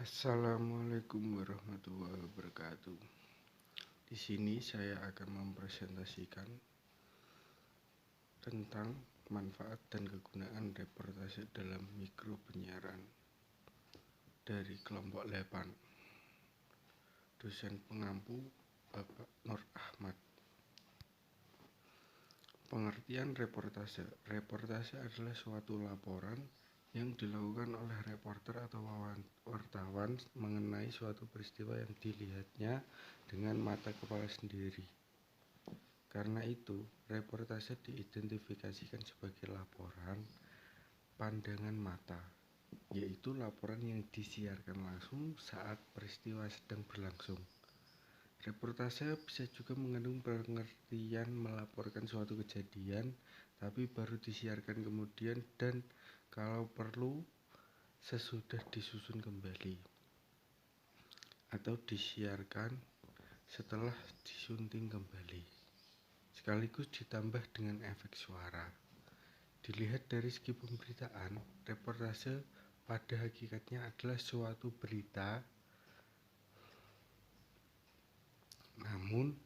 Assalamualaikum warahmatullahi wabarakatuh. Di sini saya akan mempresentasikan tentang manfaat dan kegunaan reportase dalam mikro penyiaran dari kelompok Lepan. Dosen pengampu Bapak Nur Ahmad. Pengertian reportase. Reportase adalah suatu laporan yang dilakukan oleh reporter atau wartawan mengenai suatu peristiwa yang dilihatnya dengan mata kepala sendiri. Karena itu, reportase diidentifikasikan sebagai laporan pandangan mata, yaitu laporan yang disiarkan langsung saat peristiwa sedang berlangsung. Reportase bisa juga mengandung pengertian melaporkan suatu kejadian, tapi baru disiarkan kemudian dan kalau perlu sesudah disusun kembali, atau disiarkan setelah disunting kembali, sekaligus ditambah dengan efek suara. Dilihat dari segi pemberitaan, reportase pada hakikatnya adalah suatu berita, namun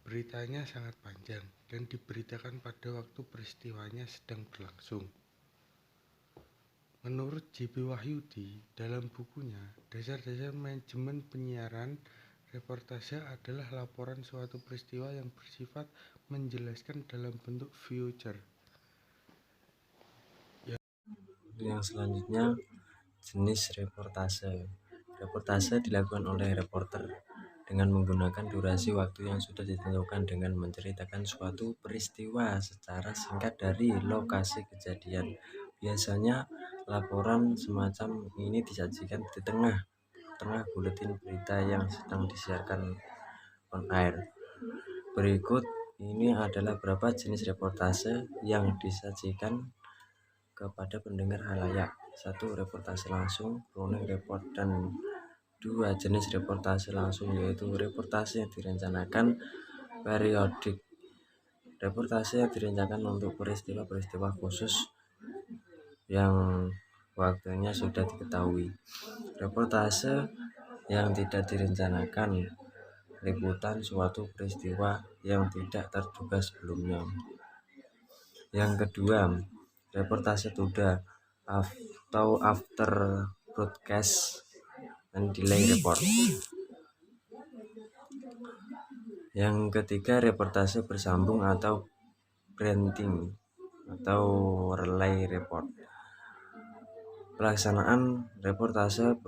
beritanya sangat panjang dan diberitakan pada waktu peristiwanya sedang berlangsung. Menurut J.B. Wahyudi, dalam bukunya Dasar-Dasar Manajemen Penyiaran, reportase adalah laporan suatu peristiwa yang bersifat menjelaskan dalam bentuk voucher. Yang selanjutnya, jenis reportase. Reportase dilakukan oleh reporter dengan menggunakan durasi waktu yang sudah ditentukan dengan menceritakan suatu peristiwa secara singkat dari lokasi kejadian. Biasanya laporan semacam ini disajikan di tengah buletin berita yang sedang disiarkan on air. Berikut ini adalah beberapa jenis reportase yang disajikan kepada pendengar halayak. 1. Reportase langsung, running report, dan 2. Jenis reportase langsung, yaitu reportase yang direncanakan periodik. Reportase yang direncanakan untuk peristiwa-peristiwa khusus yang waktunya sudah diketahui. Reportase yang tidak direncanakan, liputan suatu peristiwa yang tidak terduga sebelumnya. Yang kedua, reportase duda atau after broadcast and delay report. Yang ketiga, reportase bersambung atau branding atau relay report. Pelaksanaan reportase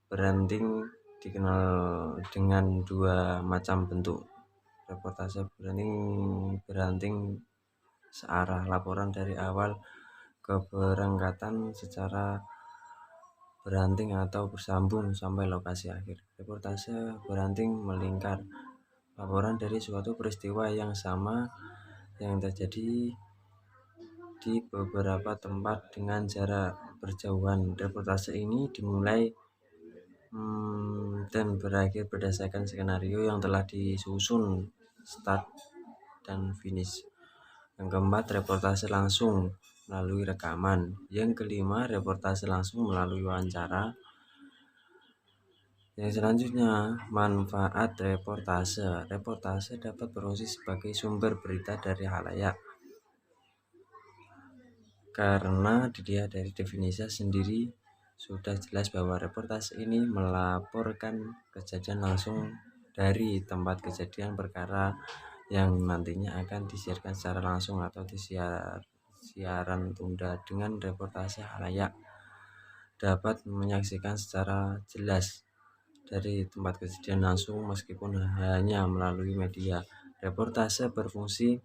branding dikenal dengan dua macam bentuk. Reportase branding searah, laporan dari awal keberangkatan secara branding atau bersambung sampai lokasi akhir. Reportase branding melingkar, laporan dari suatu peristiwa yang sama yang terjadi di beberapa tempat dengan jarak berjauhan. Reportase ini dimulai dan berakhir berdasarkan skenario yang telah disusun start dan finish. Yang keempat, reportase langsung melalui rekaman. Yang kelima, reportase langsung melalui wawancara. Yang selanjutnya, manfaat reportase. Reportase dapat berfungsi sebagai sumber berita dari halayak. Karena dilihat dari definisi sendiri, sudah jelas bahwa reportase ini melaporkan kejadian langsung dari tempat kejadian perkara yang nantinya akan disiarkan secara langsung atau siaran tunda. Dengan reportase, halayak dapat menyaksikan secara jelas dari tempat kejadian langsung meskipun hanya melalui media. Reportase berfungsi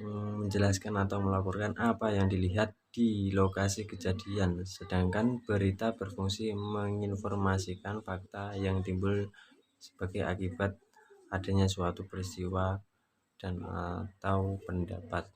menjelaskan atau melaporkan apa yang dilihat di lokasi kejadian, sedangkan berita berfungsi menginformasikan fakta yang timbul sebagai akibat adanya suatu peristiwa dan atau pendapat.